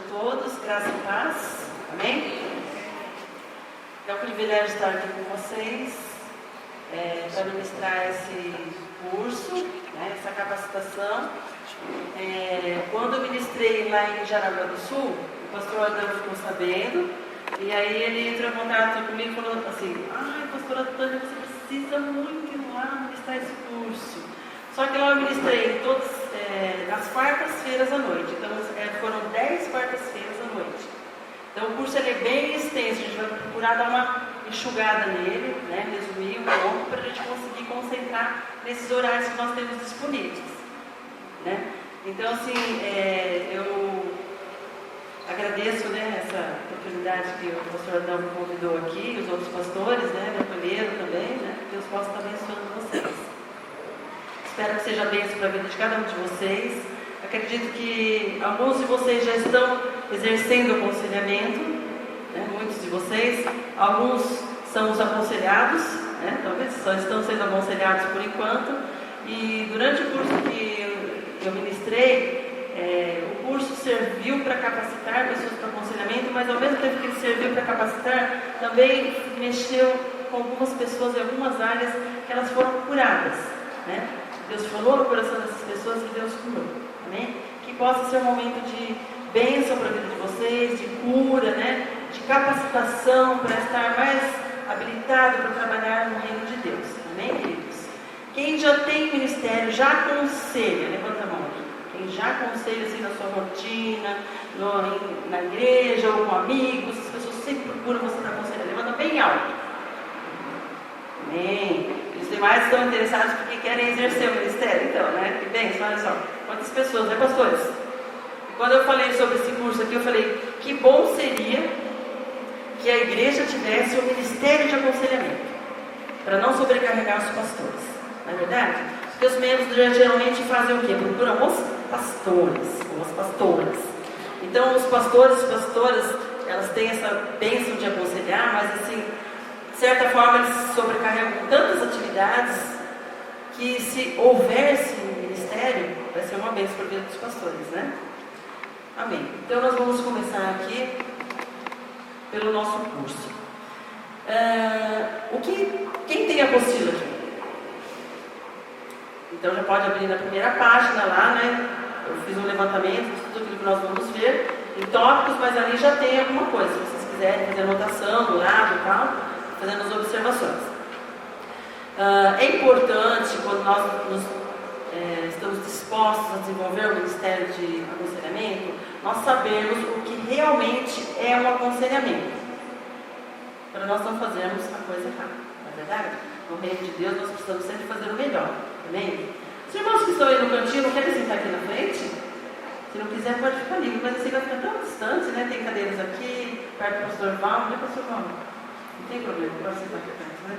todos, graça e paz, amém? É um privilégio estar aqui com vocês para ministrar esse curso, né, essa capacitação. Quando eu ministrei lá em Jaraguá do Sul, o pastor Adão ficou sabendo, e aí ele entrou em contato comigo e falou assim: ai, pastor Antônio, você precisa muito ir lá ministrar esse curso. Só que lá eu ministrei todas nas quartas-feiras à noite, então foram 10 quartas-feiras à noite. Então o curso ele é bem extenso, a gente vai procurar dar uma enxugada nele, né, resumir um pouco, para a gente conseguir concentrar nesses horários que nós temos disponíveis, né? Então assim, eu agradeço, né, essa oportunidade que o pastor Adão me convidou aqui, os outros pastores, né, me acolheram também, né? Deus possa estar abençoando vocês. Espero que seja bênção para a vida de cada um de vocês. Acredito que alguns de vocês já estão exercendo o aconselhamento, né? Muitos de vocês. Alguns são os aconselhados, né? Talvez só estão sendo aconselhados por enquanto. E durante o curso que eu ministrei, o curso serviu para capacitar pessoas para aconselhamento, mas ao mesmo tempo que ele serviu para capacitar, também mexeu com algumas pessoas em algumas áreas que elas foram curadas, né? Deus falou no coração dessas pessoas e Deus curou, amém? Que possa ser um momento de bênção para a vida de vocês, de cura, né? De capacitação para estar mais habilitado para trabalhar no reino de Deus, amém, queridos? Quem já tem ministério, já aconselha, levanta a mão aqui. Quem já aconselha assim na sua rotina, na igreja ou com amigos, as pessoas sempre procuram você para aconselhar, levanta bem alto, amém? Os demais estão interessados porque querem exercer o ministério, então, né? Que bem, olha só, quantas pessoas, né, pastores? E quando eu falei sobre esse curso aqui, eu falei que bom seria que a igreja tivesse um ministério de aconselhamento, para não sobrecarregar os pastores, não é verdade? Porque os membros geralmente fazem o quê? Procuram os pastores, ou as pastoras. Então, os pastores e pastoras, elas têm essa bênção de aconselhar, mas assim, de certa forma, eles se sobrecarregam com tantas atividades que, se houvesse um ministério, vai ser uma bênção para a vida dos pastores, né? Amém. Então, nós vamos começar aqui pelo nosso curso. Quem tem apostila aqui? Então, já pode abrir na primeira página lá, né? Eu fiz um levantamento de tudo aquilo que nós vamos ver em tópicos, mas ali já tem alguma coisa. Se vocês quiserem fazer anotação do lado e tal, fazendo as observações. É importante, quando nós estamos dispostos a desenvolver o Ministério de Aconselhamento, nós sabemos o que realmente é um aconselhamento, para nós não fazermos a coisa errada, não é verdade? No reino de Deus nós precisamos sempre fazer o melhor, amém? Os irmãos que estão aí no cantinho não querem sentar aqui na frente? Se não quiser pode ficar livre, mas assim vai ficar tão distante, né? Tem cadeiras aqui, perto do pastor Valmo, né, pastor Valmo? Não tem problema, pode sentar aqui perto, né?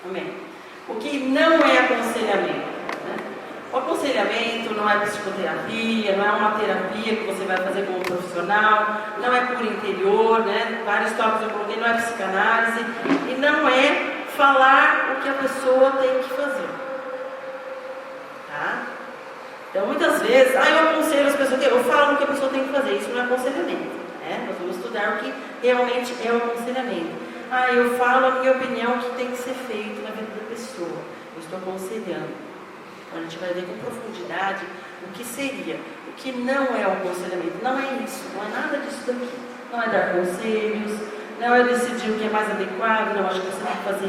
Amém. O que não é aconselhamento, né? O aconselhamento não é psicoterapia, não é uma terapia que você vai fazer com um profissional, não é por interior, né? Vários tópicos eu coloquei, não é psicanálise, e não é falar o que a pessoa tem que fazer, tá? Então muitas vezes, eu aconselho as pessoas, eu falo o que a pessoa tem que fazer, isso não é aconselhamento, né? Nós vamos estudar o que realmente é o aconselhamento. Eu falo a minha opinião que tem que ser feito na vida da pessoa, eu estou aconselhando. Então a gente vai ver com profundidade o que seria, o que não é o aconselhamento, não é isso, não é nada disso daqui, não é dar conselhos, não é decidir o que é mais adequado, não, acho que você tem que fazer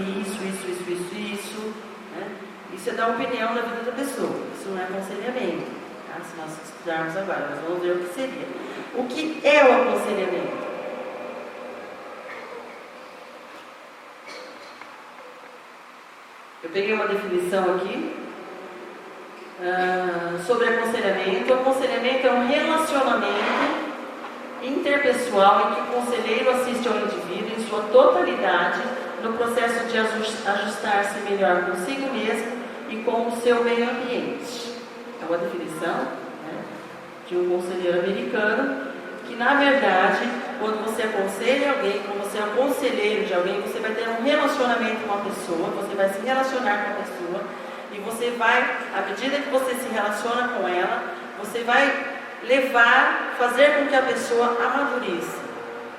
isso, né? Isso é dar opinião na vida da pessoa, isso não é aconselhamento, tá? Se nós estudarmos agora, nós vamos ver o que seria. O que é o aconselhamento? Eu peguei uma definição aqui sobre aconselhamento. O aconselhamento é um relacionamento interpessoal em que o conselheiro assiste ao indivíduo em sua totalidade no processo de ajustar-se melhor consigo mesmo e com o seu meio ambiente. É uma definição, né, de um conselheiro americano, que na verdade, quando você aconselha alguém, quando você é um conselheiro de alguém, você vai ter um relacionamento com a pessoa, você vai se relacionar com a pessoa, e você vai, à medida que você se relaciona com ela, você vai fazer com que a pessoa amadureça,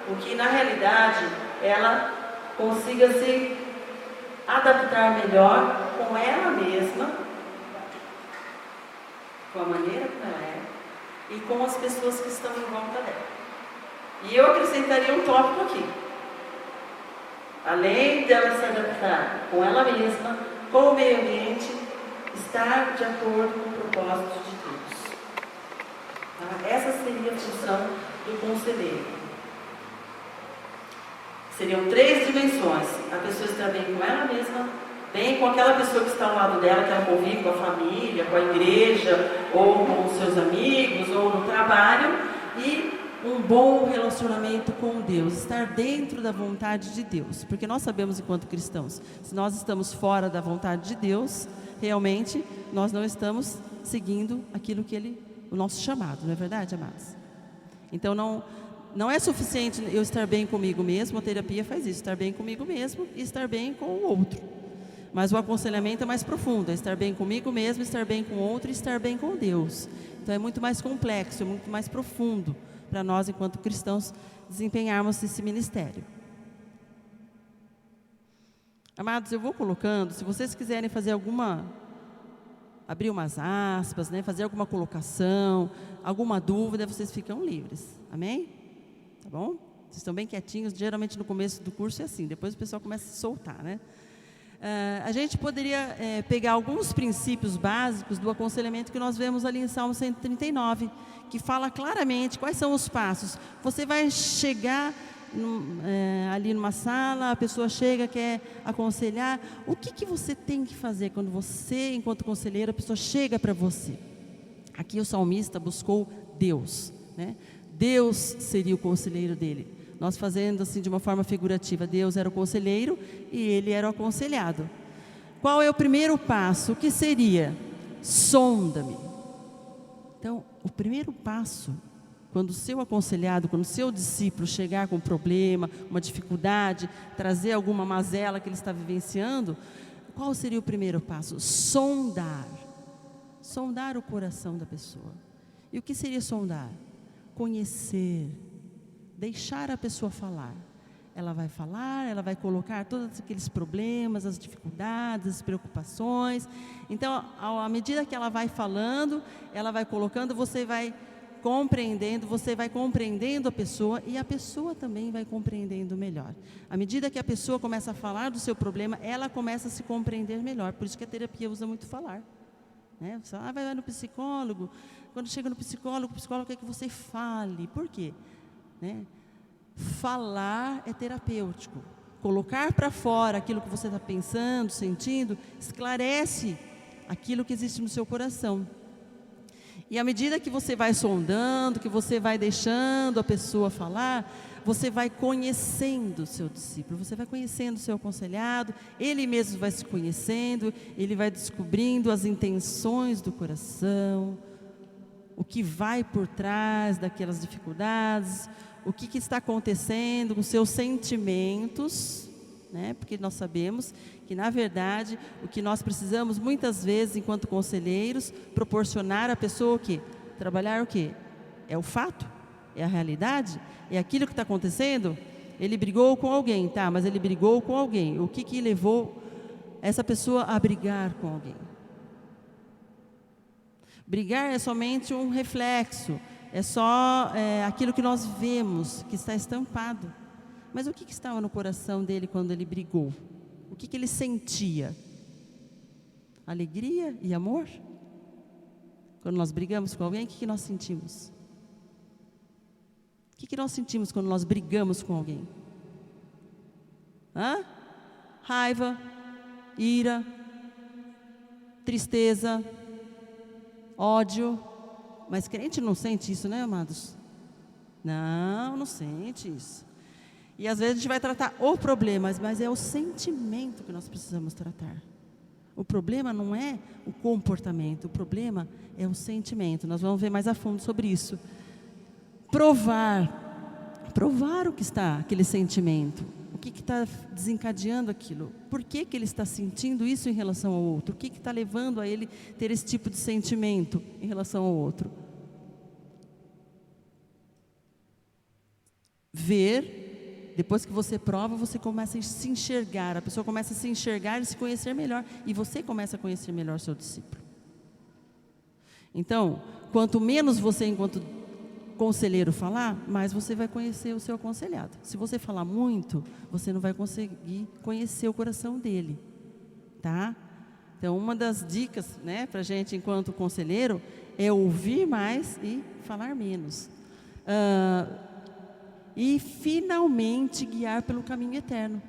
porque na realidade ela consiga se adaptar melhor com ela mesma, com a maneira como ela é e com as pessoas que estão em volta dela. E eu acrescentaria um tópico aqui. Além dela se adaptar com ela mesma, com o meio ambiente, estar de acordo com o propósito de Deus. Tá? Essa seria a função do conselheiro. Seriam 3 dimensões: a pessoa estar bem com ela mesma, bem com aquela pessoa que está ao lado dela, que ela convive com a família, com a igreja, ou com os seus amigos, ou no trabalho, e um bom relacionamento com Deus, estar dentro da vontade de Deus, porque nós sabemos enquanto cristãos, se nós estamos fora da vontade de Deus, realmente nós não estamos seguindo aquilo que o nosso chamado, não é verdade, amados? Então não é suficiente eu estar bem comigo mesmo, a terapia faz isso, estar bem comigo mesmo e estar bem com o outro. Mas o aconselhamento é mais profundo, é estar bem comigo mesmo, estar bem com o outro e estar bem com Deus. Então é muito mais complexo, é muito mais profundo para nós, enquanto cristãos, desempenharmos esse ministério. Amados, eu vou colocando, se vocês quiserem fazer abrir umas aspas, né, fazer alguma colocação, alguma dúvida, vocês ficam livres. Amém? Tá bom? Vocês estão bem quietinhos, geralmente no começo do curso é assim, depois o pessoal começa a se soltar, né? A gente poderia pegar alguns princípios básicos do aconselhamento que nós vemos ali em Salmo 139, que fala claramente quais são os passos. Você vai chegar ali numa sala, a pessoa chega, quer aconselhar. O que você tem que fazer quando você, enquanto conselheiro, a pessoa chega para você? Aqui o salmista buscou Deus, né? Deus seria o conselheiro dele. Nós fazendo assim de uma forma figurativa, Deus era o conselheiro e ele era o aconselhado. Qual é o primeiro passo? O que seria? Sonda-me. Então, o primeiro passo, quando o seu aconselhado, quando o seu discípulo chegar com um problema, uma dificuldade, trazer alguma mazela que ele está vivenciando, qual seria o primeiro passo? Sondar. Sondar o coração da pessoa. E o que seria sondar? Conhecer. Deixar a pessoa falar. Ela vai falar, ela vai colocar todos aqueles problemas, as dificuldades, as preocupações. Então, à medida que ela vai falando, ela vai colocando, você vai compreendendo a pessoa e a pessoa também vai compreendendo melhor. À medida que a pessoa começa a falar do seu problema, ela começa a se compreender melhor. Por isso que a terapia usa muito falar. Né? Você vai no psicólogo. Quando chega no psicólogo, o psicólogo quer que você fale. Por quê? Né? Falar é terapêutico. Colocar para fora aquilo que você está pensando, sentindo, esclarece aquilo que existe no seu coração. E à medida que você vai sondando, que você vai deixando a pessoa falar, você vai conhecendo o seu discípulo, você vai conhecendo o seu aconselhado, ele mesmo vai se conhecendo, ele vai descobrindo as intenções do coração, o que vai por trás daquelas dificuldades, o que está acontecendo com seus sentimentos, né? Porque nós sabemos que, na verdade, o que nós precisamos muitas vezes, enquanto conselheiros, proporcionar à pessoa o quê? Trabalhar o quê? É o fato? É a realidade? É aquilo que está acontecendo? Ele brigou com alguém, tá? Mas ele brigou com alguém. O que levou essa pessoa a brigar com alguém? Brigar é somente um reflexo. É só aquilo que nós vemos, que está estampado. Mas o que estava no coração dele quando ele brigou? O que ele sentia? Alegria e amor? Quando nós brigamos com alguém, o que nós sentimos? O que nós sentimos quando nós brigamos com alguém? Raiva, ira, tristeza, ódio. Mas crente não sente isso, né, amados? Não sente isso. E às vezes a gente vai tratar o problema, mas é o sentimento que nós precisamos tratar. O problema não é o comportamento, o problema é o sentimento. Nós vamos ver mais a fundo sobre isso. Provar o que está, aquele sentimento. O que está desencadeando aquilo? Por que ele está sentindo isso em relação ao outro? O que está levando a ele ter esse tipo de sentimento em relação ao outro? ver, depois que você prova, você começa a se enxergar, a pessoa começa a se enxergar e se conhecer melhor, e você começa a conhecer melhor seu discípulo. Então, quanto menos você, enquanto conselheiro, falar, mais você vai conhecer o seu aconselhado. Se você falar muito, você não vai conseguir conhecer o coração dele, tá? Então, uma das dicas, né, para a gente, enquanto conselheiro, é ouvir mais e falar menos. E, finalmente, guiar pelo caminho eterno.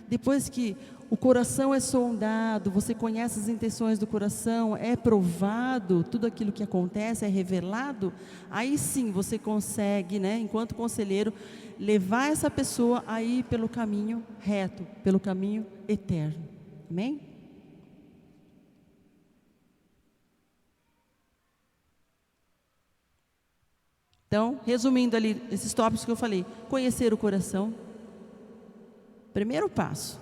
Depois que o coração é sondado, você conhece as intenções do coração, é provado, tudo aquilo que acontece é revelado, aí sim você consegue, né, enquanto conselheiro, levar essa pessoa a ir pelo caminho reto, pelo caminho eterno. Amém? Então, resumindo ali esses tópicos que eu falei, conhecer o coração, primeiro passo,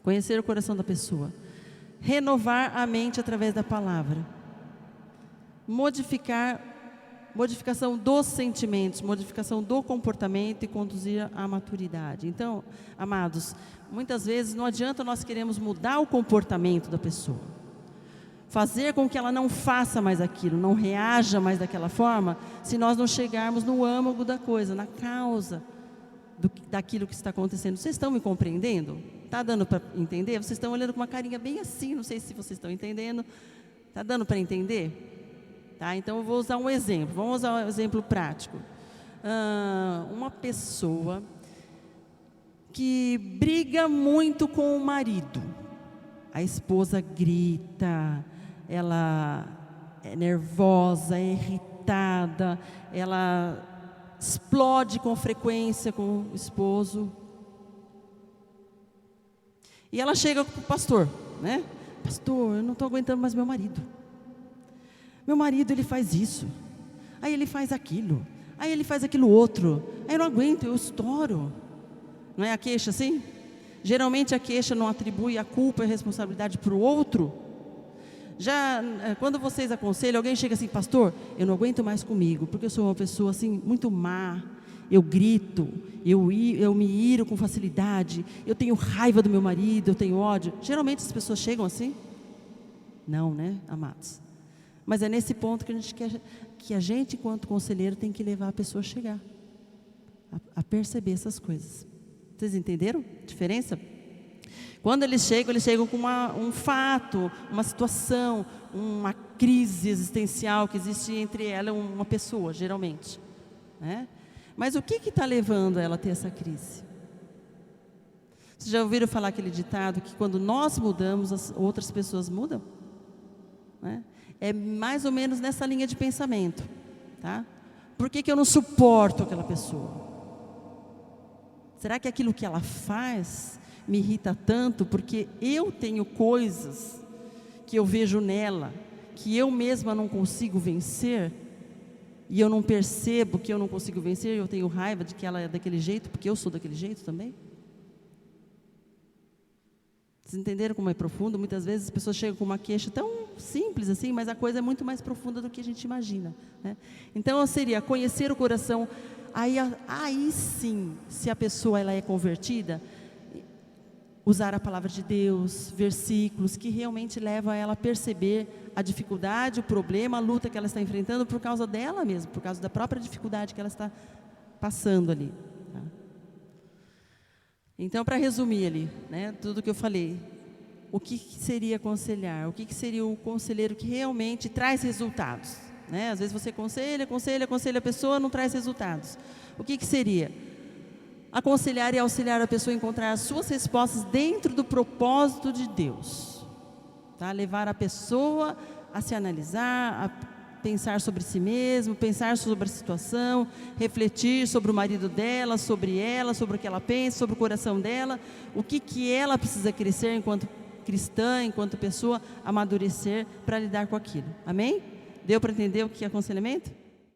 conhecer o coração da pessoa, renovar a mente através da palavra, modificação dos sentimentos, modificação do comportamento e conduzir à maturidade. Então, amados, muitas vezes não adianta nós queremos mudar o comportamento da pessoa, fazer com que ela não faça mais aquilo, não reaja mais daquela forma, se nós não chegarmos no âmago da coisa, na causa daquilo que está acontecendo. Vocês estão me compreendendo? Está dando para entender? Vocês estão olhando com uma carinha bem assim, não sei se vocês estão entendendo. Está dando para entender? Tá, então eu vou usar um exemplo, vamos usar um exemplo prático. Uma pessoa que briga muito com o marido, a esposa grita, ela é nervosa, é irritada, ela explode com frequência com o esposo. E ela chega para o pastor, né? Pastor, eu não estou aguentando mais meu marido. Meu marido, ele faz isso, aí ele faz aquilo, aí ele faz aquilo outro, aí eu não aguento, eu estouro. Não é a queixa assim? Geralmente a queixa não atribui a culpa e a responsabilidade para o outro. Já quando vocês aconselham, alguém chega assim, pastor, eu não aguento mais comigo, porque eu sou uma pessoa assim, muito má, eu grito, eu me iro com facilidade, eu tenho raiva do meu marido, eu tenho ódio. Geralmente as pessoas chegam assim? Não, né, amados? Mas é nesse ponto que a gente quer, que a gente, enquanto conselheiro, tem que levar a pessoa a chegar, a perceber essas coisas. Vocês entenderam a diferença? Quando eles chegam com um fato, uma situação, uma crise existencial que existe entre ela e uma pessoa, geralmente, né? Mas o que está levando ela a ter essa crise? Vocês já ouviram falar aquele ditado que quando nós mudamos, as outras pessoas mudam? Né? É mais ou menos nessa linha de pensamento, tá? Por que eu não suporto aquela pessoa? Será que aquilo que ela faz me irrita tanto porque eu tenho coisas que eu vejo nela, que eu mesma não consigo vencer, e eu não percebo que eu não consigo vencer, eu tenho raiva de que ela é daquele jeito, porque eu sou daquele jeito também? Vocês entenderam como é profundo? Muitas vezes as pessoas chegam com uma queixa tão simples assim, mas a coisa é muito mais profunda do que a gente imagina, né? Então seria conhecer o coração. Aí sim, se a pessoa ela é convertida, usar a palavra de Deus, versículos que realmente levam ela a perceber a dificuldade, o problema, a luta que ela está enfrentando por causa dela mesma, por causa da própria dificuldade que ela está passando ali, tá? Então, para resumir ali, né, tudo que eu falei, o que seria aconselhar? O que seria o conselheiro que realmente traz resultados? Né? Às vezes você aconselha a pessoa, não traz resultados. O que seria? Aconselhar e auxiliar a pessoa a encontrar as suas respostas dentro do propósito de Deus, tá? Levar a pessoa a se analisar, a pensar sobre si mesmo, pensar sobre a situação, refletir sobre o marido dela, sobre o que ela pensa, sobre o coração dela, o que ela precisa crescer enquanto cristã, enquanto pessoa, amadurecer para lidar com aquilo. Amém? Deu para entender o que é aconselhamento?